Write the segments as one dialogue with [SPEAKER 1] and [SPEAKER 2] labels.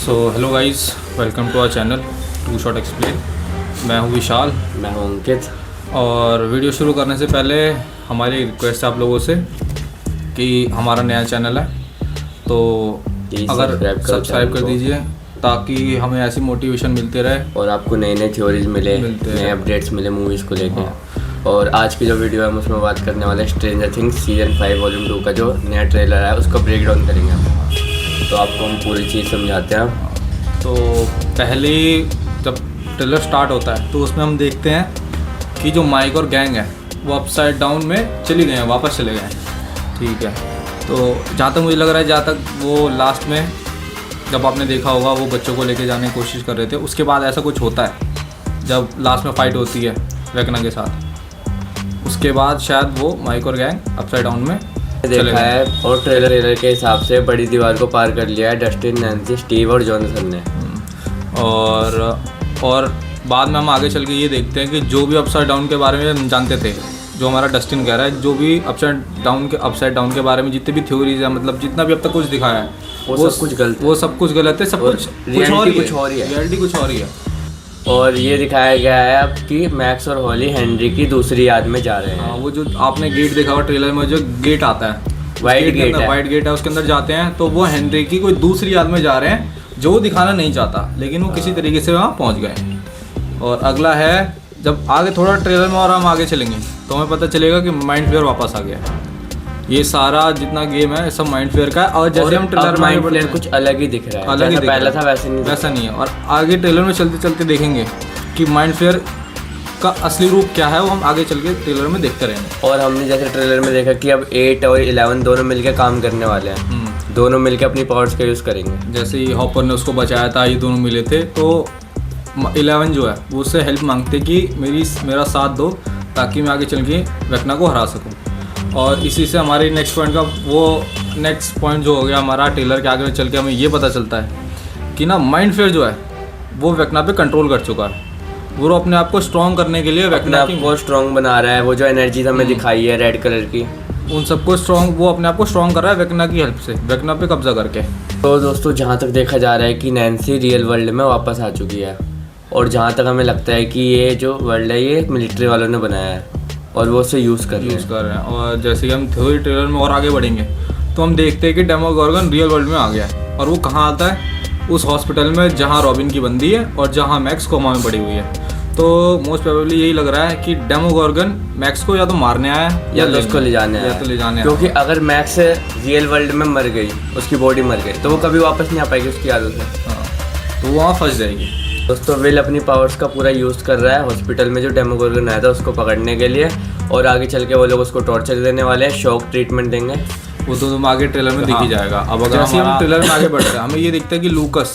[SPEAKER 1] So hello guys, welcome to our channel to shot explain. मैं हूँ विशाल।
[SPEAKER 2] मैं हूँ अंकित।
[SPEAKER 1] और वीडियो शुरू करने से पहले हमारी रिक्वेस्ट है आप लोगों से कि हमारा नया चैनल है तो अगर सब्सक्राइब कर दीजिए ताकि हमें ऐसी मोटिवेशन मिलती रहे
[SPEAKER 2] और आपको नए नए थ्योरीज मिले, नए अपडेट्स मिले मूवीज़ को लेके। और आज की जो वीडियो है हम उसमें बात करने वाले स्ट्रेंजर थिंग्स सीजन 5 वॉल्यूम 2 का जो नया ट्रेलर है उसका ब्रेक डाउन करेंगे हम। तो आपको हम पूरी चीज़ समझाते हैं।
[SPEAKER 1] तो पहले जब ट्रेलर स्टार्ट होता है तो उसमें हम देखते हैं कि जो माइक और गैंग है वो अपसाइड डाउन में चली गए हैं, वापस चले गए हैं। ठीक है, तो जहाँ तक मुझे लग रहा है, जहाँ तक वो लास्ट में जब आपने देखा होगा वो बच्चों को लेके जाने की कोशिश कर रहे थे, उसके बाद ऐसा कुछ होता है जब लास्ट में फ़ाइट होती है वेकना के साथ, उसके बाद शायद वो माइक और गैंग अपसाइड डाउन में
[SPEAKER 2] देखा है। और ट्रेलर के हिसाब से बड़ी दीवार को पार कर लिया है डस्टिन, नैन्सी, स्टीव और जॉनसन ने।
[SPEAKER 1] और बाद में हम आगे चल के ये देखते हैं कि जो भी अपसाइड डाउन के बारे में हम जानते थे, जो हमारा डस्टिन कह रहा है, जो भी अपसाइड डाउन के बारे में जितने भी थ्योरीज है, मतलब जितना भी अब तक कुछ दिखाया है वो सब कुछ गलत है। सब कुछ रियलिटी कुछ और ही है।
[SPEAKER 2] और ये दिखाया गया है अब कि मैक्स और हॉली हेनरी की दूसरी याद में जा रहे हैं।
[SPEAKER 1] हाँ, वो जो आपने गेट देखा हुआ ट्रेलर में, जो गेट आता है वाइट गेट है, उसके अंदर जाते हैं तो वो हेनरी की कोई दूसरी याद में जा रहे हैं जो वो दिखाना नहीं चाहता, लेकिन वो किसी तरीके से वहाँ पहुँच गए। और अगला है, जब आगे थोड़ा ट्रेलर में और हम आगे चलेंगे तो हमें पता चलेगा कि माइंड फ्लेयर वापस आ गया है। ये सारा जितना गेम है सब माइंड फ्लेयर का है। और जैसे हम ट्रेलर में
[SPEAKER 2] माइंड फ्लेयर कुछ अलग ही दिख रहा है,
[SPEAKER 1] अलग ही
[SPEAKER 2] पहला था वैसा
[SPEAKER 1] नहीं है। और आगे ट्रेलर में चलते चलते देखेंगे कि माइंड फ्लेयर का असली रूप क्या है, वो हम आगे चल के ट्रेलर में देखते रहेंगे।
[SPEAKER 2] और हमने जैसे ट्रेलर में देखा कि अब 8 और 11 दोनों मिलकर काम करने वाले हैं। दोनों मिलकर अपनी पावर्स का यूज़ करेंगे।
[SPEAKER 1] जैसे ही हॉपर ने उसको बचाया था, ये दोनों मिले थे, तो 11 जो है वो उससे हेल्प मांगते कि मेरा साथ दो ताकि मैं आगे चल के वेकना को हरा सकूं। और इसी से हमारे नेक्स्ट पॉइंट जो हो गया हमारा ट्रेलर के आगे में चल के हमें ये पता चलता है कि ना माइंड फ्लेयर जो है वो वेकना पे कंट्रोल कर चुका है। वो अपने आप को स्ट्रॉन्ग करने के लिए वेकना
[SPEAKER 2] को स्ट्रॉन्ग बना रहा है। वो जो एनर्जी हमें दिखाई है रेड कलर की,
[SPEAKER 1] उन सबको वो अपने आप को स्ट्रॉन्ग कर रहा है वेकना की हेल्प से, वेकना पे कब्जा करके।
[SPEAKER 2] तो दोस्तों, जहाँ तक देखा जा रहा है कि नैन्सी रियल वर्ल्ड में वापस आ चुकी है। और जहाँ तक हमें लगता है कि ये जो वर्ल्ड है ये मिलिट्री वालों ने बनाया है और वो उसे यूज़ कर रहे हैं।
[SPEAKER 1] और जैसे कि हम थ्योरी ट्रेलर में और आगे बढ़ेंगे तो हम देखते हैं कि डेमोगॉर्गन रियल वर्ल्ड में आ गया है। और वो कहाँ आता है? उस हॉस्पिटल में जहाँ रॉबिन की बंदी है और जहाँ मैक्स कोमा में पड़ी हुई है। तो मोस्ट प्रोबेबली यही लग रहा है कि डेमोगॉर्गन मैक्स को या तो मारने आया है
[SPEAKER 2] या उसको ले जाने आया। क्योंकि अगर मैक्स रियल वर्ल्ड में मर गई, उसकी बॉडी मर गई, तो वो कभी वापस नहीं आ पाएगी उसकी आदत से।
[SPEAKER 1] हाँ, तो वो वहाँ फंस जाएगी।
[SPEAKER 2] दोस्तों, विल अपनी पावर्स का पूरा यूज़ कर रहा है हॉस्पिटल में जो डेमोगॉर्गन आया था उसको पकड़ने के लिए। और आगे चल के वो लोग उसको टॉर्चर देने वाले हैं, शॉक ट्रीटमेंट देंगे।
[SPEAKER 1] वो तो तुम आगे ट्रेलर में दिख ही जाएगा। अब अगर जैसे हम ट्रेलर में आगे बढ़ते हैं, हमें ये दिखता है कि लूकस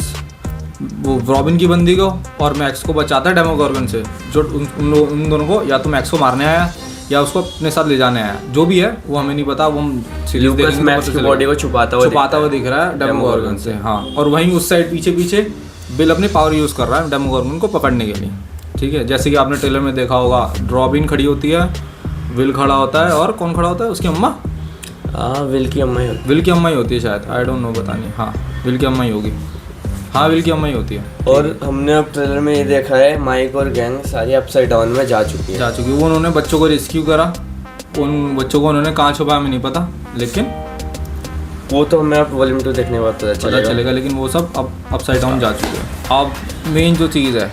[SPEAKER 1] वो रॉबिन की बंदी को और मैक्स को बचाता है डेमोगॉर्गन से, जो उन दोनों को या तो मैक्स को मारने आया या उसको अपने साथ ले जाने आया। जो भी है वो हमें नहीं पता, वो हम
[SPEAKER 2] लूकस मैक्स की बॉडी को छुपाता हुआ
[SPEAKER 1] दिख रहा है डेमोगॉर्गन से। हाँ, और वहीं उस साइड पीछे बिल अपनी पावर यूज़ कर रहा है डेमोगॉर्गन को पकड़ने के लिए। ठीक है, जैसे कि आपने ट्रेलर में देखा होगा, रॉबिन खड़ी होती है, विल खड़ा होता है, और कौन खड़ा होता है? उसकी अम्मा।
[SPEAKER 2] हाँ, विल की अम्मा ही
[SPEAKER 1] होती है शायद, आई डोंट नो, पता नहीं। हाँ, विल की अम्मा ही होगी। हाँ, विल की अम्मा ही होती है।
[SPEAKER 2] और हमने अब ट्रेलर में ये देखा है माइक और गैंग सारी अपसाइड डाउन में जा चुकी है।
[SPEAKER 1] वो उन्होंने बच्चों को रेस्क्यू करा। उन बच्चों को उन्होंने कहाँ छुपाया हमें नहीं पता, लेकिन
[SPEAKER 2] वो तो हमें अब वॉल्यूम 2 देखने के बाद पता चलेगा।
[SPEAKER 1] लेकिन वो सब अब अपसाइड डाउन जा चुके हैं। अब मेन जो चीज़ है,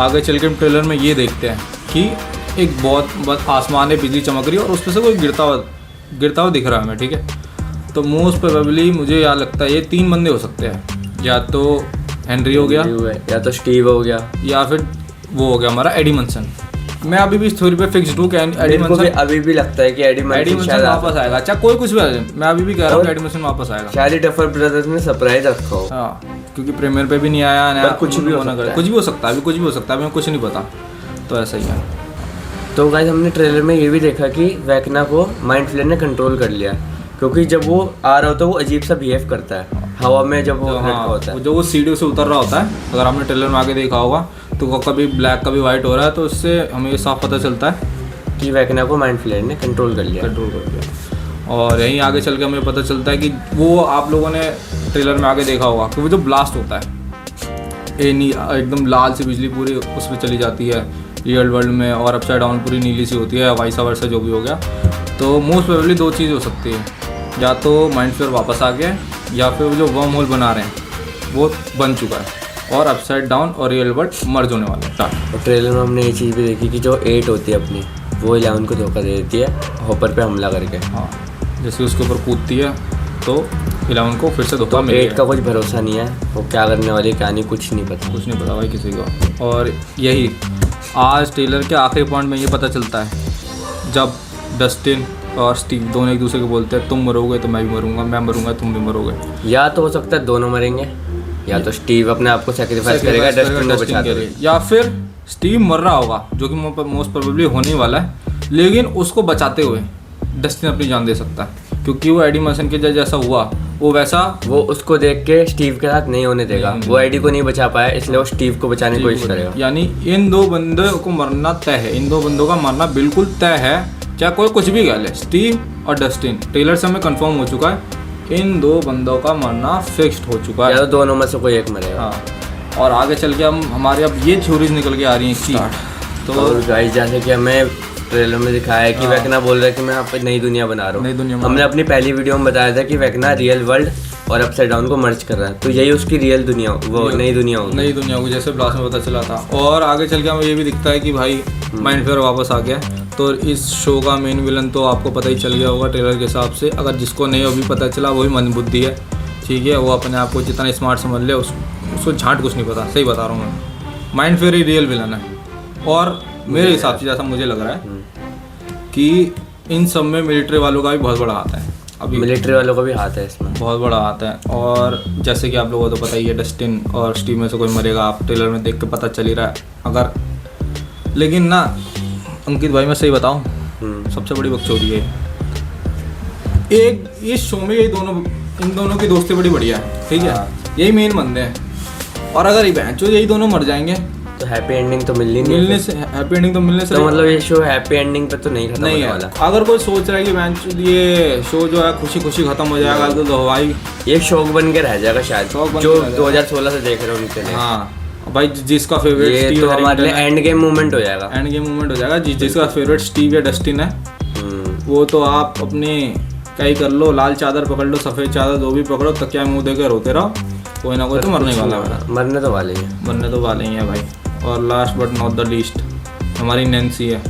[SPEAKER 1] आगे चल के ट्रेलर में ये देखते हैं कि एक बहुत आसमान में बिजली चमक रही है और उस पर से कोई गिरता हुआ दिख रहा है हमें। ठीक है, तो मोस्ट प्रोबेबली मुझे याद लगता है ये 3 बंदे हो सकते हैं। या तो हेनरी हो गया,
[SPEAKER 2] या तो स्टीव हो गया, या
[SPEAKER 1] फिर वो हो गया हमारा एडी मनसन। मैं अभी भी इस थ्योरी पे फिक्स्ड हूँ कि एडी मनसन
[SPEAKER 2] अभी भी लगता है कि एडी मनसन
[SPEAKER 1] वापस आएगा। अच्छा, कोई कुछ भी आ जाए, मैं अभी भी कह रहा हूँ कि एडी मनसन वापस आएगा।
[SPEAKER 2] शायद डफर ब्रदर्स ने सरप्राइज रखा हो।
[SPEAKER 1] हाँ, क्योंकि प्रीमियर पे भी नहीं आया ना,
[SPEAKER 2] कुछ भी हो सकता है,
[SPEAKER 1] कुछ भी हो सकता है, अभी कुछ भी हो सकता है, हमें कुछ नहीं पता। तो ऐसा ही है।
[SPEAKER 2] तो गाइस, हमने ट्रेलर में ये भी देखा कि वेकना को माइंड फ्लेयर ने कंट्रोल कर लिया, क्योंकि जब वो आ रहा होता है वो अजीब सा बिहेव करता है हवा में जब वो होता है।
[SPEAKER 1] जो वो सीढ़ियों से उतर रहा होता है, अगर आपने ट्रेलर में आगे देखा होगा तो कभी ब्लैक कभी वाइट हो रहा है, तो उससे हमें ये साफ पता चलता है
[SPEAKER 2] कि वेकना को माइंड फ्लेयर ने कंट्रोल कर लिया।
[SPEAKER 1] और यहीं आगे चल के हमें पता चलता है कि वो आप लोगों ने ट्रेलर में आगे देखा होगा कि वो जो ब्लास्ट होता है एकदम लाल सी बिजली पूरी उस पर चली जाती है रियल वर्ल्ड में, और अपसाइड डाउन पूरी नीली सी होती है, वाइसा वर्सा जो भी हो गया। तो मोस्ट प्रोबेबली दो चीज़ हो सकती है, या तो माइंड फ्लेयर वापस आ गया, या फिर वो जो वर्म होल बना रहे हैं वो बन चुका है और अपसाइड डाउन और रियल वर्ल्ड मर्ज होने वाला है।
[SPEAKER 2] और ट्रेलर में हमने ये चीज़ भी देखी कि जो 8 होती है अपनी, वो 11 को धोखा दे देती है हॉपर पे हमला करके।
[SPEAKER 1] हाँ, जैसे उसके ऊपर कूदती है तो 11 को फिर से धोखा
[SPEAKER 2] तो
[SPEAKER 1] मिल
[SPEAKER 2] 8 का कुछ भरोसा नहीं है, वो क्या करने वाली क्या नहीं, कुछ नहीं पता
[SPEAKER 1] भाई किसी को। और यही आज ट्रेलर के आखिरी पॉइंट में ये पता चलता है जब डस्टिन और स्टीव दोनों एक दूसरे को बोलते हैं तुम मरोगे तो मैं भी मरूंगा, मैं मरूंगा तुम भी मरोगे।
[SPEAKER 2] या तो हो सकता है दोनों मरेंगे, या तो स्टीव अपने आप को सेक्रीफाइस करेगा डस्टिन को बचा के,
[SPEAKER 1] या फिर स्टीव मर रहा होगा जो कि मोस्ट प्रोबेबली होने वाला है, लेकिन उसको बचाते हुए डस्टिन अपनी जान दे सकता है, क्योंकि वो एडी मर्सन के जैसा हुआ वो वैसा
[SPEAKER 2] वो उसको देख के स्टीव के साथ नहीं होने देगा। वो एडी को नहीं बचा पाया, इसलिए वो स्टीव को बचाने की कोशिश करेगा।
[SPEAKER 1] यानी इन दो बंदों को मरना तय है, इन दो बंदों का मरना बिल्कुल तय है, चाहे कोई कुछ भी कह ले। स्टीव और डस्टिन ट्रेलर से हमें कंफर्म हो चुका है, इन दो बंदों का मरना फिक्स्ड हो चुका है।
[SPEAKER 2] या तो दोनों में से कोई एक मरेगा।
[SPEAKER 1] हाँ, और आगे चल के हम हमारे अब ये थ्योरीज निकल के आ रही हैं स्टार्ट।
[SPEAKER 2] तो गाइस जैसे कि हमें ट्रेलर में दिखाया है कि वेकना बोल रहा है कि मैं यहाँ पे नई दुनिया बना रहा हूँ। हमने अपनी पहली वीडियो में बताया था कि वेकना रियल वर्ल्ड और अपसाइड डाउन को मर्ज कर रहा है, तो यही उसकी रियल दुनिया, वो नई दुनिया होगी
[SPEAKER 1] जैसे ब्लास्ट में पता चला था। और आगे चल के हमें ये भी दिखता है कि भाई माइंड फ्लेयर वापस आ गया। तो इस शो का मेन विलन तो आपको पता ही चल गया होगा ट्रेलर के हिसाब से, अगर जिसको नहीं अभी पता चला वही मंदबुद्धि है, ठीक है। वो अपने आप को जितना स्मार्ट समझ ले उसको झांट कुछ नहीं पता, सही बता रहा हूँ मैं। माइंड फ्लेयर ही रियल विलन है, और मेरे हिसाब से जैसा मुझे लग रहा है कि इन सब में मिलिट्री वालों का भी बहुत बड़ा हाथ है। अभी
[SPEAKER 2] मिलिट्री वालों का भी हाथ है इसमें,
[SPEAKER 1] बहुत बड़ा हाथ है। और जैसे कि आप लोगों को तो पता ही है डस्टिन और स्टीव में से कोई मरेगा, आप ट्रेलर में देख के पता चल ही रहा है। अगर लेकिन ना अंकित भाई मैं सही बताऊं, सबसे बड़ी बकचोदी है एक इस शो में, इन दोनों की दोस्ती बड़ी बढ़िया है, ठीक है। यही मेन बंदे हैं, और अगर यही दोनों मर जाएंगे
[SPEAKER 2] तो हैप्पी एंडिंग तो मिलने से
[SPEAKER 1] तो
[SPEAKER 2] मतलब ये शो हैप्पी एंडिंग पे तो नहीं खत्म होने वाला।
[SPEAKER 1] अगर कोई सोच रहा है कि ये शो जो है खुशी खुशी खत्म हो जाएगा तो भाई
[SPEAKER 2] ये शौक बन के रह जाएगा शायद, जो 2016 से देख रहे हैं उनके लिए।
[SPEAKER 1] हाँ भाई, जिसका फेवरेट
[SPEAKER 2] ये तो हमारे लिए एंड गेम मूवमेंट हो जाएगा।
[SPEAKER 1] जिसका फेवरेट स्टीव या डस्टिन है वो तो आप अपने कहीं कर लो, लाल चादर पकड़ लो, सफेद चादर जो भी पकड़ो, तकिया मुंह देकर रोते रहो, कोई ना कोई तो मरने वाला है।
[SPEAKER 2] मरने तो वाले ही है
[SPEAKER 1] भाई। और last but not the least हमारी नैन्सी है,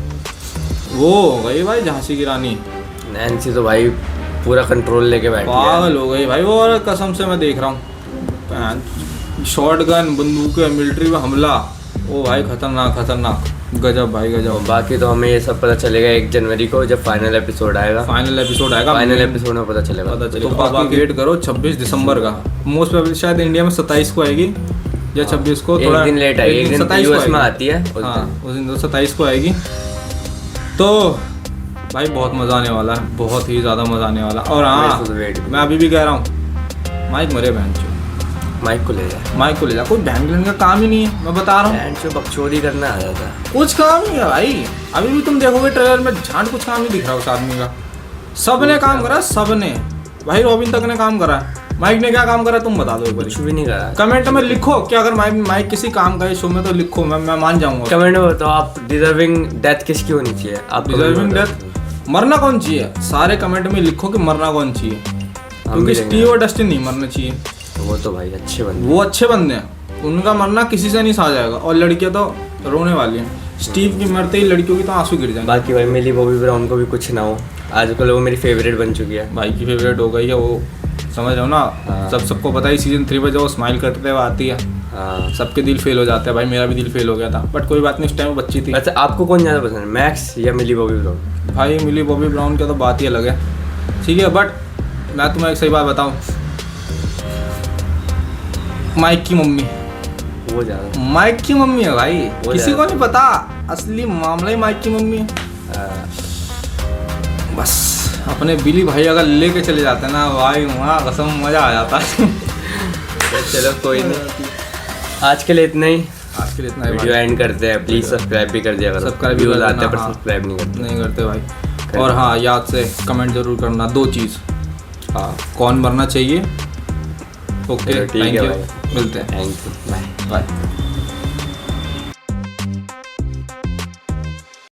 [SPEAKER 1] वो हो गई भाई झांसी की रानी।
[SPEAKER 2] नैन्सी तो भाई पूरा कंट्रोल लेके बैठी है,
[SPEAKER 1] पागल हो गई भाई वो। और कसम से मैं देख रहा हूँ शॉर्ट गन बंदूक मिलिट्री में हमला, ओ भाई खतरनाक गजब भाई गजब।
[SPEAKER 2] बाकी तो हमें ये सब पता चलेगा 1 जनवरी को जब फाइनल एपिसोड आएगा।
[SPEAKER 1] फाइनल एपिसोड में पता चलेगा। तो बाकी वेट करो 26 दिसंबर का। मोस्ट प्रोबेबली शायद इंडिया में 27 को आएगी या 26 को, थोड़ा
[SPEAKER 2] एक दिन लेट आएगी, एक दिन
[SPEAKER 1] 27
[SPEAKER 2] यूएस में आती है।
[SPEAKER 1] हाँ, उस दिन तो 27 को आएगी। तो भाई बहुत मज़ा आने वाला है, बहुत ही ज़्यादा मज़ा आने वाला। और हाँ मैं अभी भी कह रहा हूँ माइक मरे बहन चो,
[SPEAKER 2] माइक को ले जा,
[SPEAKER 1] कोई बैंगलन का काम ही नहीं है, मैं बता रहा हूँ।
[SPEAKER 2] बकचोदी करना आ जाता है,
[SPEAKER 1] कुछ काम नहीं है भाई। अभी भी तुम देखोगे ट्रेलर में झांट कुछ काम नहीं दिख रहा उस आदमी का। सबने काम करा, सबने भाई, रॉबिन तक ने काम करा, माइक ने क्या काम करा तुम बता दो।
[SPEAKER 2] कुछ भी नहीं करा।
[SPEAKER 1] कमेंट में लिखो कि अगर माइक किसी काम का शो में तो लिखो, मैं मान जाऊंगा।
[SPEAKER 2] कमेंट में बताओ आप डिजर्विंग डेथ किसकी होनी चाहिए। आप
[SPEAKER 1] डिजर्विंग डेथ मरना कौन चाहिए, सारे कमेंट में लिखो कि मरना कौन चाहिए, क्योंकि स्टीव और डस्टिन नहीं मरना चाहिए।
[SPEAKER 2] वो तो भाई अच्छे
[SPEAKER 1] बंदे हैं, उनका मरना किसी से नहीं सहा जाएगा। और लड़कियां तो रोने वाली हैं, स्टीव की मरते ही लड़कियों की तो आंसू गिर जाएंगे।
[SPEAKER 2] बाकी भाई मिली बॉबी ब्राउन को भी कुछ ना हो, आजकल वो मेरी फेवरेट बन चुकी है।
[SPEAKER 1] भाई की फेवरेट हो गई है वो, समझ रहे हो ना। सबको पता ही सीजन 3 पे जो स्माइल करते हुए आती है, सबके दिल फेल हो जाते हैं। भाई मेरा भी दिल फेल हो गया था, बट कोई बात नहीं, उस टाइम बच्ची थी।
[SPEAKER 2] अच्छा आपको कौन ज़्यादा पसंद है, मैक्स या मिली बॉबी ब्राउन?
[SPEAKER 1] भाई मिली बॉबी ब्राउन का तो बात ही अलग है, ठीक है। बट मैं तुम्हें एक सही बात बताऊँ, माइक की मम्मी,
[SPEAKER 2] वो ज़्यादा
[SPEAKER 1] माइक की मम्मी है भाई, किसी को नहीं पता, असली मामला ही माइक की मम्मी है। बस अपने बिली भाई अगर लेके चले जाते हैं ना भाई, वहाँ कसम मज़ा आ जाता है।
[SPEAKER 2] चलो कोई नहीं, आज के लिए इतना ही। वीडियो एंड करते हैं। प्लीज़ सब्सक्राइब भी कर दिया करो,
[SPEAKER 1] सब्सक्राइब
[SPEAKER 2] भी आते हैं पर सब्सक्राइब नहीं
[SPEAKER 1] करते भाई। और हाँ याद से कमेंट जरूर करना 2 चीज़, हाँ कौन मरना चाहिए ओके
[SPEAKER 2] चलो, ठीक
[SPEAKER 1] थैंक
[SPEAKER 2] है
[SPEAKER 1] यू,
[SPEAKER 2] भाई,
[SPEAKER 1] मिलते हैं,
[SPEAKER 2] थैंक यू, बाय।
[SPEAKER 1] बाय।